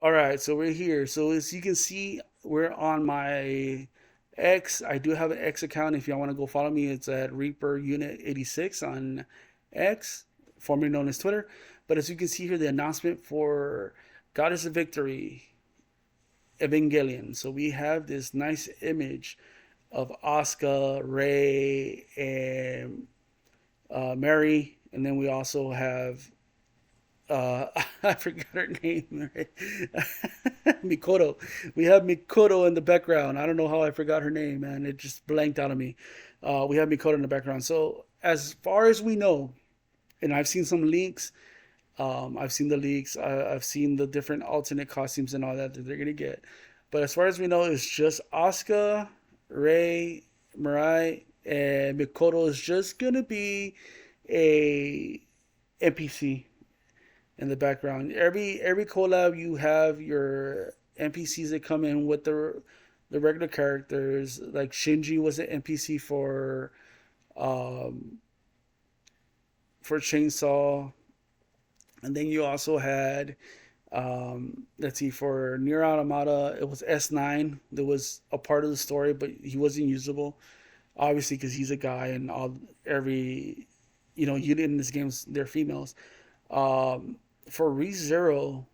All right, so we're here. So as you can see, we're on my X. I do have an X account. If y'all want to go follow me, it's at Reaper Unit 86 on X, formerly known as Twitter. But as you can see here, the announcement for Goddess of Victory, Evangelion. So we have this nice image of Asuka, Rey, and Mary, and then we also have I forgot her name. Right? Mikoto. We have Mikoto in the background. I don't know how I forgot her name, man. It just blanked out of me. We have Mikoto in the background. So as far as we know, and I've seen some leaks. I've seen the leaks. I've seen the different alternate costumes and all that they're gonna get. But as far as we know, it's just Asuka, Rei, Mirai, and Mikoto is just gonna be a NPC in the background. Every collab you have your NPCs that come in with the regular characters. Like Shinji was an NPC um, for Chainsaw, and then you also had let's see, for Nier Automata it was S9 that was a part of the story, but he wasn't usable obviously because he's a guy and all every unit in this game they're females. Um, for ReZero,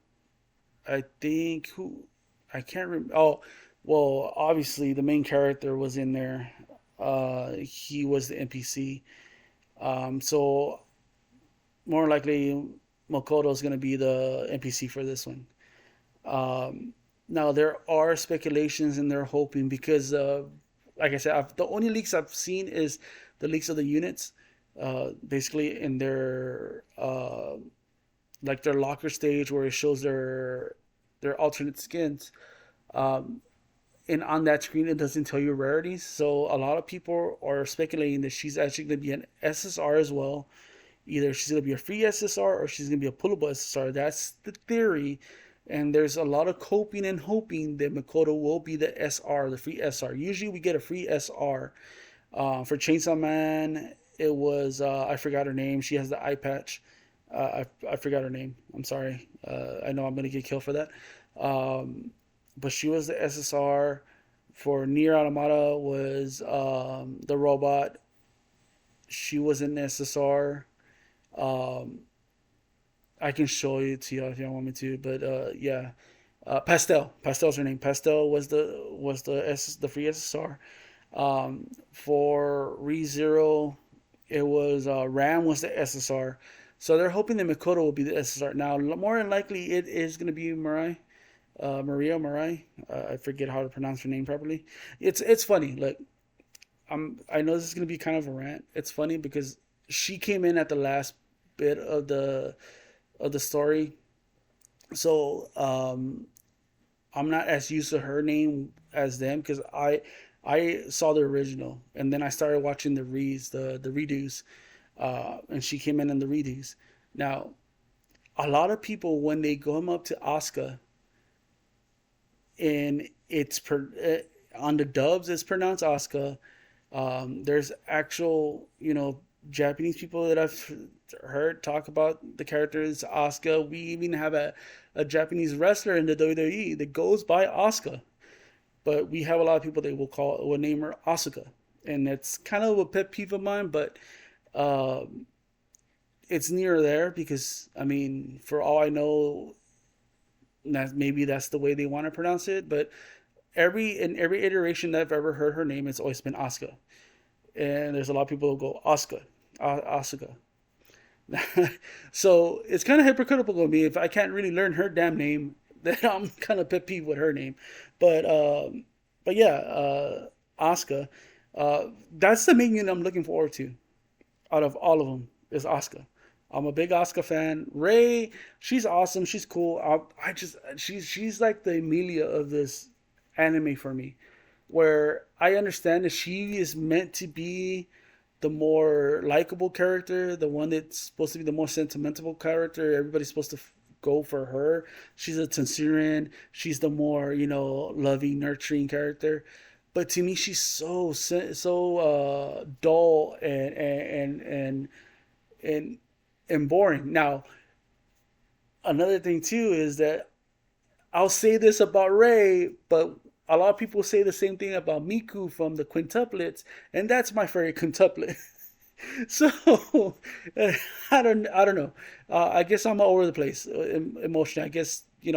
I think who I can't remember. Oh, well, obviously the main character was in there. He was the NPC. So more likely Makoto is going to be the NPC for this one. Now there are speculations and they're hoping because, like I said, the only leaks I've seen is the leaks of the units, basically in their like their locker stage where it shows their alternate skins. Um, and on that screen, it doesn't tell you rarities. So a lot of people are speculating that she's actually going to be an SSR as well. Either she's going to be a free SSR or she's going to be a pullable SSR. That's the theory. And there's a lot of coping and hoping that Makoto will be the SR, the free SR. Usually we get a free SR. For Chainsaw Man, it was, I forgot her name. She has the eye patch. I forgot her name. I'm sorry. I know I'm going to get killed for that. Um, but she was the SSR. For Nier Automata was the robot. She was an SSR. Um, I can show it to you if you want me to, but yeah, Pastel's her name. Pastel was the free SSR. For ReZero, it was Ram was the SSR. So they're hoping that Mikoto will be the SSR. Now, more than likely, it is going to be Maria Marai. I forget how to pronounce her name properly. It's funny. Like I know this is going to be kind of a rant. It's funny because she came in at the last bit of the story. So I'm not as used to her name as them because I saw the original and then I started watching the redos, and she came in the redos. Now a lot of people when they come up to Asuka and on the dubs it's pronounced Asuka. There's actual Japanese people that I've heard talk about the characters Asuka. We even have a Japanese wrestler in the WWE that goes by Asuka, but we have a lot of people that will name her Asuka, and it's kind of a pet peeve of mine. But it's near there because I mean, for all I know, maybe that's the way they want to pronounce it. But every iteration that I've ever heard her name, it's always been Asuka, and there's a lot of people who go Asuka, Asuka. So it's kind of hypocritical of me if I can't really learn her damn name. That I'm kind of pet peeve with her name, but yeah, Asuka. That's the main unit I'm looking forward to out of all of them is Asuka. I'm a big Asuka fan. Ray, she's awesome. She's cool. I just she's like the Emilia of this anime for me, where I understand that she is meant to be the more likable character, the one that's supposed to be the more sentimental character. Everybody's supposed to go for her. She's a Tensurin. She's the more loving, nurturing character. But to me, she's so dull and boring. Now, another thing too is that I'll say this about Ray, but a lot of people say the same thing about Miku from the quintuplets, and that's my favorite quintuplet. So I don't know. I guess I'm all over the place emotionally. I guess it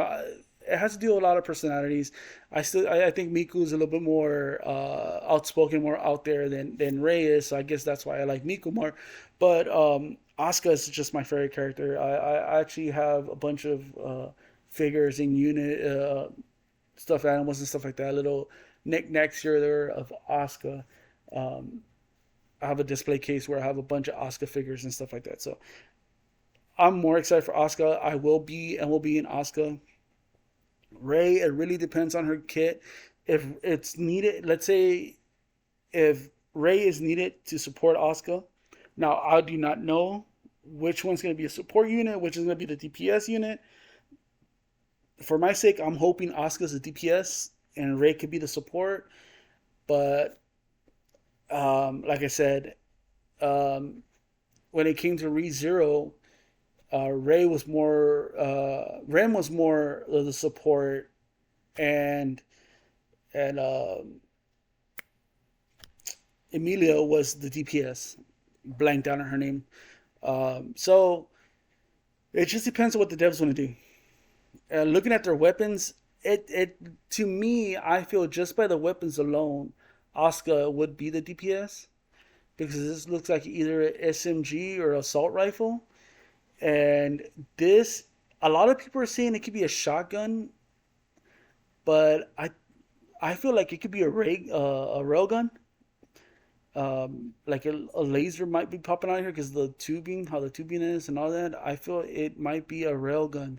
has to do with a lot of personalities. I think Miku is a little bit more outspoken, more out there than Rei is. So I guess that's why I like Miku more. But Asuka is just my favorite character. I actually have a bunch of figures in unit stuffed animals and stuff like that. Little knickknacks here or there of Asuka. Um, I have a display case where I have a bunch of Asuka figures and stuff like that. So I'm more excited for Asuka. I will be in Asuka. Ray, it really depends on her kit. If it's needed, let's say if Ray is needed to support Asuka, now I do not know which one's going to be a support unit, which is going to be the DPS unit. For my sake, I'm hoping Asuka's a DPS and Ray could be the support. But like I said, um, when it came to ReZero, Ren was more of the support, and and Emilia was the DPS. Blanked out on her name. So it just depends on what the devs want to do. Looking at their weapons, it to me, I feel just by the weapons alone, Asuka would be the DPS because this looks like either an SMG or assault rifle. And this, a lot of people are saying it could be a shotgun, but I feel like it could be a railgun. Like a laser might be popping out here because the tubing, how the tubing is, and all that. I feel it might be a railgun.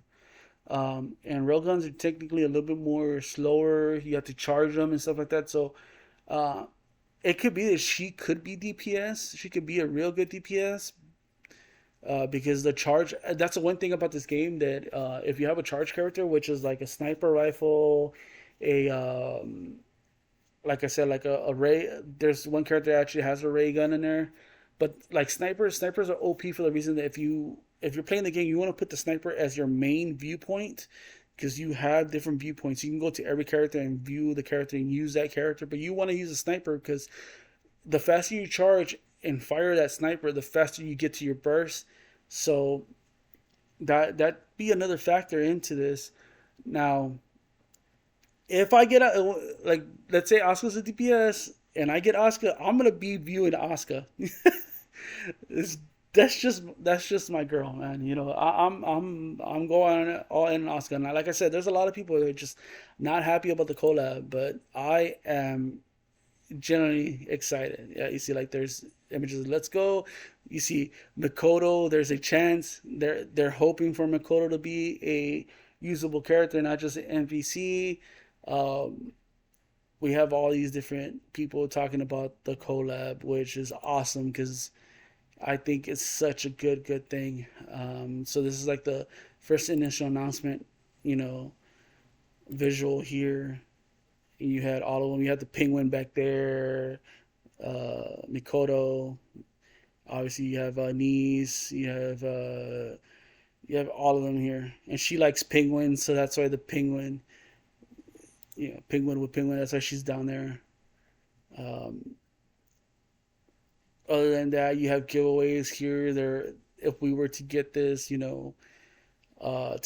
And railguns are technically a little bit more slower. You have to charge them and stuff like that. So, uh, it could be that she could be DPS. She could be a real good DPS, because the charge, that's the one thing about this game that if you have a charge character which is like a sniper rifle, a like I said, like a ray, there's one character that actually has a ray gun in there. But like snipers are OP for the reason that if you're playing the game, you want to put the sniper as your main viewpoint because you have different viewpoints. You can go to every character and view the character and use that character, but you want to use a sniper because the faster you charge and fire that sniper, the faster you get to your burst. So that be another factor into this. Now, if I get a, like, let's say Asuka's a DPS and I get Asuka, I'm gonna be viewing Asuka. It's, that's just my girl, man. I'm going all in on Asuka. Now, like I said, there's a lot of people that are just not happy about the collab, but I am generally excited. Yeah, you see, like there's images of Let's Go. You see Mikoto. There's a chance they're hoping for Mikoto to be a usable character, not just an NPC. Um, we have all these different people talking about the collab, which is awesome because I think it's such a good thing. So this is like the first initial announcement, you know, visual here. You had all of them. You had the penguin back there, Mikoto. Obviously, you have Nice. You have all of them here, and she likes penguins, so that's why the penguin, penguin with penguin. That's why she's down there. Um, Other than that, you have giveaways here. There, if we were to get this, to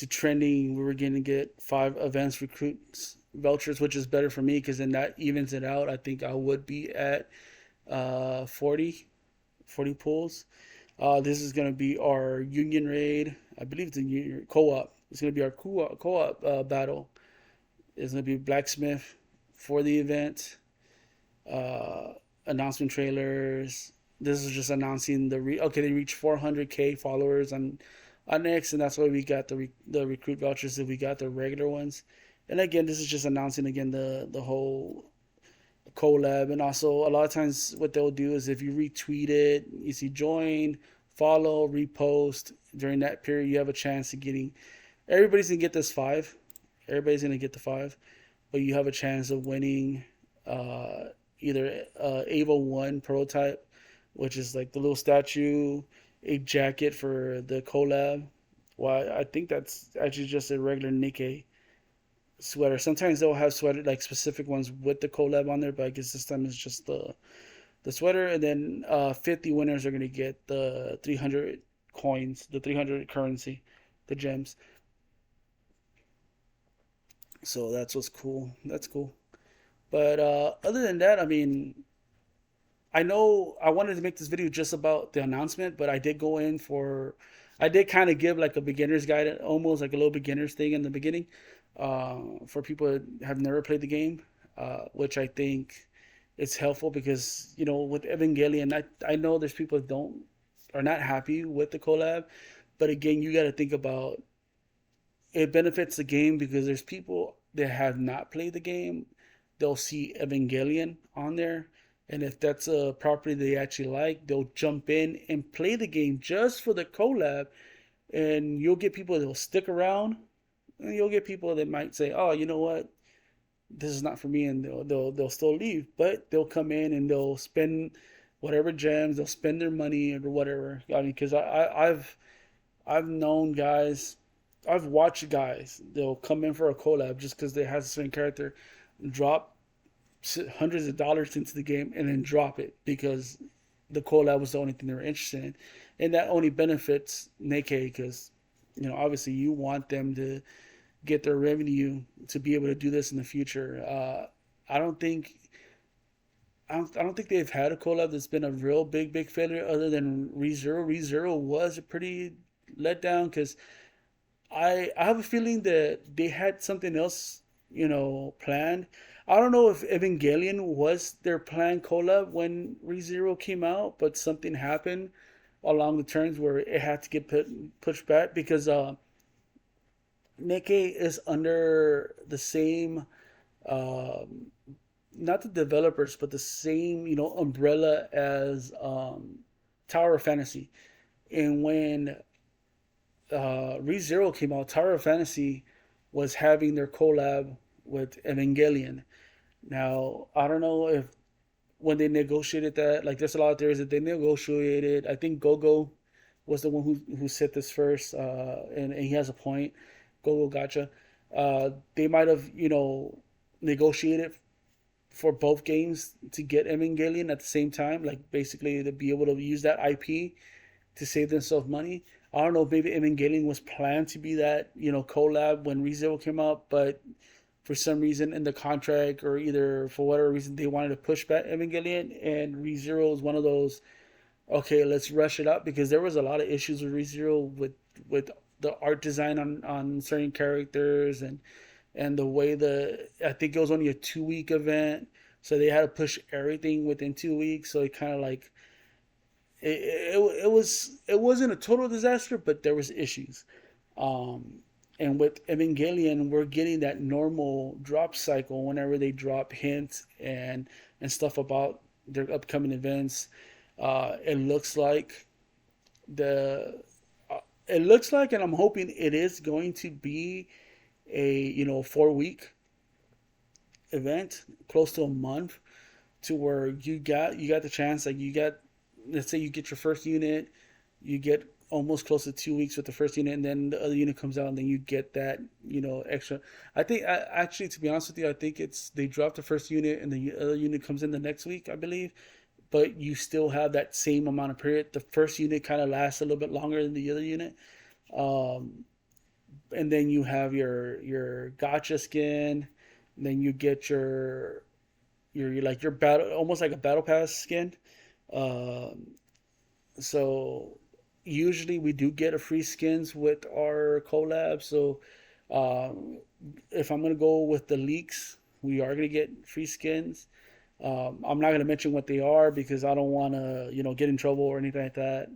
trending, we were going to get 5 advanced recruits vouchers, which is better for me because then that evens it out. I think I would be at 40 pulls. This is going to be our union raid. I believe it's a union co-op. It's going to be our co-op battle. It's going to be blacksmith for the event. Uh, Announcement trailers. This is just announcing okay, they reached 400K followers on X, and that's why we got the recruit vouchers if we got the regular ones. And again, this is just announcing again the whole collab. And also a lot of times what they'll do is if you retweet it, you see join, follow, repost during that period, you have a chance of getting, everybody's gonna get this 5. Everybody's gonna get the 5, but you have a chance of winning either Ava 1 prototype, which is like the little statue, a jacket for the collab. Well, I think that's actually just a regular nikke. sweater. Sometimes they'll have sweater like specific ones with the collab on there, but I guess this time it's just the sweater. And then 50 winners are gonna get the 300 coins, the 300 currency, the gems. So that's what's cool. That's cool. But other than that, I mean, I know I wanted to make this video just about the announcement, but I did go in for, I did kind of give like a beginner's guide, almost like a little beginner's thing in the beginning, for people that have never played the game, which I think it's helpful because with Evangelion, I know there's people that don't are not happy with the collab, but again, you got to think about it benefits the game because there's people that have not played the game. They'll see Evangelion on there, and if that's a property they actually like, they'll jump in and play the game just for the collab. And you'll get people that'll stick around, and you'll get people that might say, "Oh, you know what? This is not for me," and they'll still leave, but they'll come in and they'll spend whatever gems, they'll spend their money or whatever. I mean, because I've known guys, I've watched guys. They'll come in for a collab just because they have a certain character, drop hundreds of dollars into the game, and then drop it because the collab was the only thing they were interested in, and that only benefits nikke because obviously you want them to get their revenue to be able to do this in the future. I don't think. I don't think they've had a collab that's been a real big failure other than ReZero. ReZero was a pretty letdown because I have a feeling that they had something else, planned. I don't know if Evangelion was their planned collab when ReZero came out, but something happened along the terms where it had to get pushed back because nikke is under the same, um, not the developers, but the same, umbrella as Tower of Fantasy. And when ReZero came out, Tower of Fantasy was having their collab with Evangelion. Now, I don't know if when they negotiated that, like there's a lot of theories that they negotiated. I think Gogo was the one who said this first, and he has a point. Gogo gotcha. They might have, negotiated for both games to get Evangelion at the same time, like basically to be able to use that IP to save themselves money. I don't know if maybe Evangelion was planned to be that, collab when ReZero came out, but for some reason in the contract or either for whatever reason they wanted to push back Evangelion, and ReZero is one of those, okay, let's rush it up because there was a lot of issues with ReZero with the art design on certain characters and the way I think it was only a 2 week event, so they had to push everything within 2 weeks. So it kind of like it wasn't a total disaster, but there was issues. Um, and with Evangelion, we're getting that normal drop cycle whenever they drop hints and stuff about their upcoming events. It looks like the it looks like, and I'm hoping it is going to be a 4 week event, close to a month, to where you got the chance, like you got, let's say you get your first unit, you get almost close to 2 weeks with the first unit, and then the other unit comes out, and then you get that extra. I think actually, to be honest with you, I think it's they drop the first unit and the other unit comes in the next week, I believe. But you still have that same amount of period. The first unit kind of lasts a little bit longer than the other unit. Um, and then you have your gotcha skin, and then you get your like your battle, almost like a battle pass skin. Um, so usually we do get a free skins with our collab. So um, if I'm gonna go with the leaks, we are gonna get free skins. I'm not gonna mention what they are because I don't want to get in trouble or anything like that.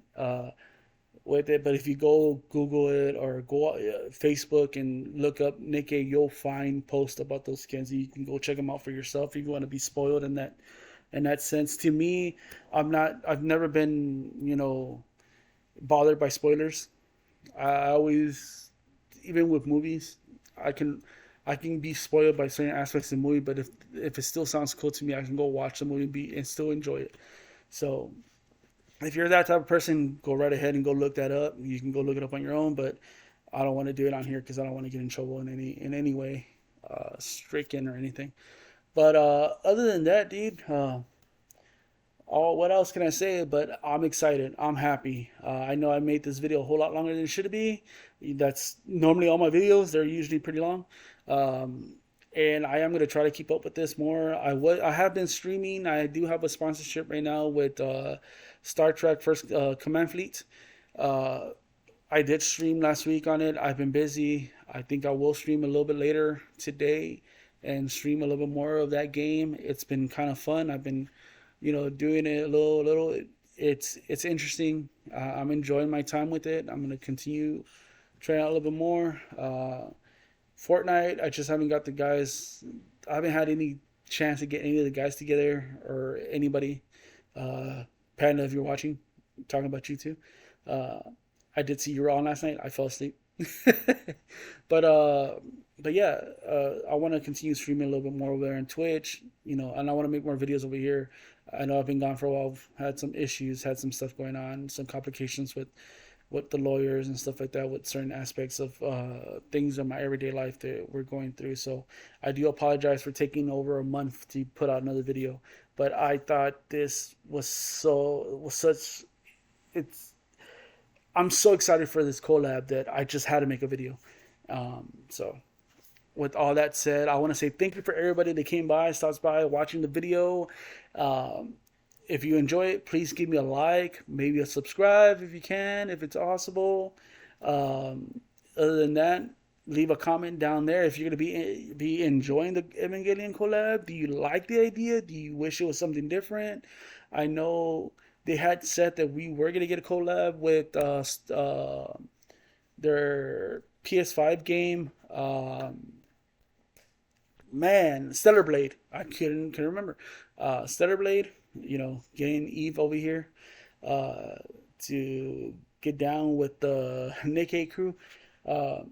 With it. But if you go Google it or go Facebook and look up nikke, you'll find posts about those skins. You can go check them out for yourself if you want to be spoiled in that sense. To me, I've never been bothered by spoilers. I always, even with movies, I can I can be spoiled by certain aspects of the movie, but if it still sounds cool to me, I can go watch the movie and still enjoy it. So if you're that type of person, go right ahead and go look that up. You can go look it up on your own, but I don't want to do it on here because I don't want to get in trouble in any way. stricken or anything. But other than that, dude, what else can I say? But I'm excited. I'm happy. I know I made this video a whole lot longer than it should be. That's normally all my videos. They're usually pretty long. Um, and I am going to try to keep up with this more. I have been streaming. I do have a sponsorship right now with Star Trek First Command Fleet. Uh, I did stream last week on it. I've been busy. I think I will stream a little bit later today and stream a little bit more of that game. It's been kind of fun. I've been, doing it a little. It's interesting. I'm enjoying my time with it. I'm gonna continue trying out a little bit more. Fortnite, I just haven't got the guys. I haven't had any chance to get any of the guys together or anybody. Uh, Panda, if you're watching, I'm talking about you too. Uh, I did see you were on last night. I fell asleep. but uh, but yeah, I want to continue streaming a little bit more over there on Twitch. And I want to make more videos over here. I know I've been gone for a while. Had some issues, had some stuff going on, some complications with the lawyers and stuff like that, with certain aspects of things in my everyday life that we're going through. So I do apologize for taking over a month to put out another video. But I thought this was such it's I'm so excited for this collab that I just had to make a video. So with all that said, I want to say thank you for everybody that came by, stops by, watching the video. Um, if you enjoy it, please give me a like, maybe a subscribe if you can, if it's possible. Other than that, leave a comment down there if you're gonna be enjoying the Evangelion collab. Do you like the idea? Do you wish it was something different? I know they had said that we were gonna get a collab with their PS5 game. Stellar Blade. I couldn't remember. Stellar Blade. Getting Eve over here uh, to get down with the nikke crew, uh,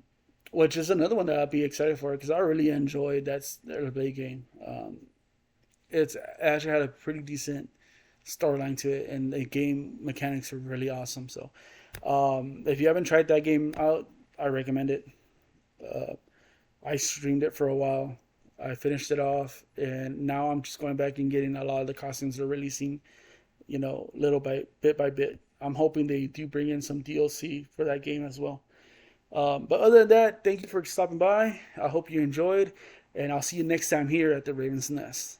which is another one that I'd be excited for because I really enjoyed that Stellar Blade game. It's actually had a pretty decent storyline to it, and the game mechanics are really awesome. So, if you haven't tried that game out, I recommend it. Uh, I streamed it for a while. I finished it off, and now I'm just going back and getting a lot of the costumes they're releasing, little by bit by bit. I'm hoping they do bring in some DLC for that game as well. But other than that, thank you for stopping by. I hope you enjoyed, and I'll see you next time here at the Raven's Nest.